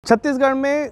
छत्तीसगढ़ में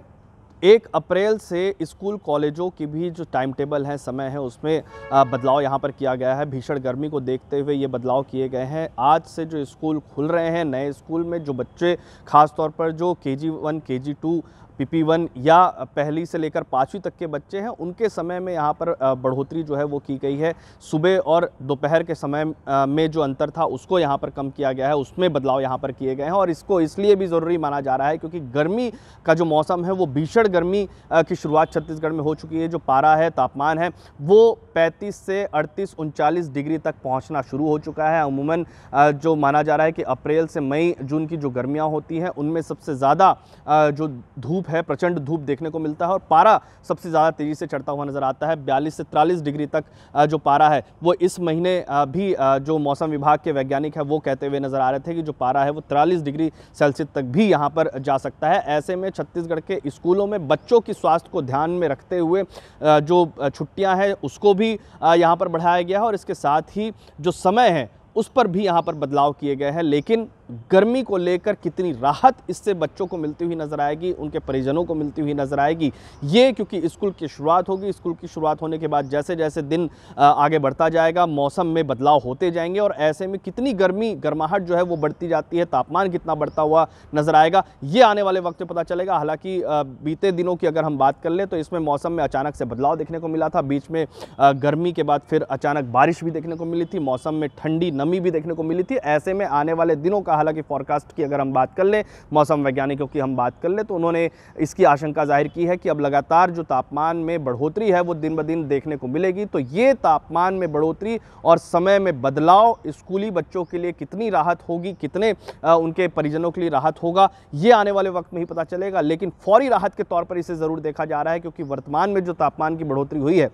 1 अप्रैल से स्कूल कॉलेजों की भी जो टाइम टेबल है, समय है, उसमें बदलाव यहाँ पर किया गया है। भीषण गर्मी को देखते हुए ये बदलाव किए गए हैं। आज से जो स्कूल खुल रहे हैं, नए स्कूल में जो बच्चे खास तौर पर जो KG1, KG2, PP1 या पहली से लेकर 5वीं तक के बच्चे हैं, उनके समय में यहाँ पर बढ़ोतरी जो है वो की गई है। सुबह और दोपहर के समय में जो अंतर था उसको यहाँ पर कम किया गया है, उसमें बदलाव यहाँ पर किए गए हैं। और इसको इसलिए भी ज़रूरी माना जा रहा है क्योंकि गर्मी का जो मौसम है वो भीषण गर्मी की शुरुआत छत्तीसगढ़ में हो चुकी है। जो पारा है, तापमान है, वो 35 से 38, 39 डिग्री तक पहुँचना शुरू हो चुका है। अमूमन जो माना जा रहा है कि अप्रैल से मई जून की जो गर्मियाँ होती हैं उनमें सबसे ज़्यादा जो धूप है, प्रचंड धूप देखने को मिलता है और पारा सबसे ज़्यादा तेज़ी से चढ़ता हुआ नज़र आता है। 42 से 43 डिग्री तक जो पारा है वो इस महीने भी जो मौसम विभाग के वैज्ञानिक हैं वो कहते हुए नज़र आ रहे थे कि जो पारा है वो 43 डिग्री सेल्सियस तक भी यहाँ पर जा सकता है। ऐसे में छत्तीसगढ़ के स्कूलों में बच्चों की स्वास्थ्य को ध्यान में रखते हुए जो छुट्टियाँ हैं उसको भी यहाँ पर बढ़ाया गया है और इसके साथ ही जो समय है उस पर भी यहाँ पर बदलाव किए गए हैं। लेकिन गर्मी को लेकर कितनी राहत इससे बच्चों को मिलती हुई नज़र आएगी, उनके परिजनों को मिलती हुई नज़र आएगी, ये क्योंकि स्कूल की शुरुआत होगी। स्कूल की शुरुआत होने के बाद जैसे जैसे दिन आगे बढ़ता जाएगा, मौसम में बदलाव होते जाएंगे और ऐसे में कितनी गर्माहट जो है वो बढ़ती जाती है, तापमान कितना बढ़ता हुआ नज़र आएगा, ये आने वाले वक्त में पता चलेगा। हालांकि बीते दिनों की अगर हम बात कर लें तो इसमें मौसम में अचानक से बदलाव देखने को मिला था। बीच में गर्मी के बाद फिर अचानक बारिश भी देखने को मिली थी, मौसम में ठंडी नमी भी देखने को मिली थी। ऐसे में आने वाले दिनों का, हालांकि फॉरकास्ट की अगर हम बात कर लें, मौसम वैज्ञानिकों की हम बात कर लें, तो उन्होंने इसकी आशंका जाहिर की है कि अब लगातार जो तापमान में बढ़ोतरी है वो दिन ब दिन देखने को मिलेगी। तो ये तापमान में बढ़ोतरी और समय में बदलाव स्कूली बच्चों के लिए कितनी राहत होगी, कितने उनके परिजनों के लिए राहत होगा, ये आने वाले वक्त में ही पता चलेगा। लेकिन फौरी राहत के तौर पर इसे ज़रूर देखा जा रहा है क्योंकि वर्तमान में जो तापमान की बढ़ोतरी हुई है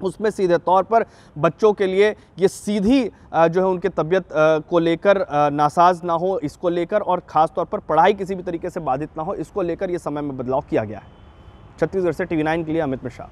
उसमें सीधे तौर पर बच्चों के लिए ये सीधी जो है उनके तबीयत को लेकर नासाज ना हो, इसको लेकर, और ख़ास तौर पर पढ़ाई किसी भी तरीके से बाधित ना हो, इसको लेकर ये समय में बदलाव किया गया है। छत्तीसगढ़ से TV9 के लिए अमित मिश्रा।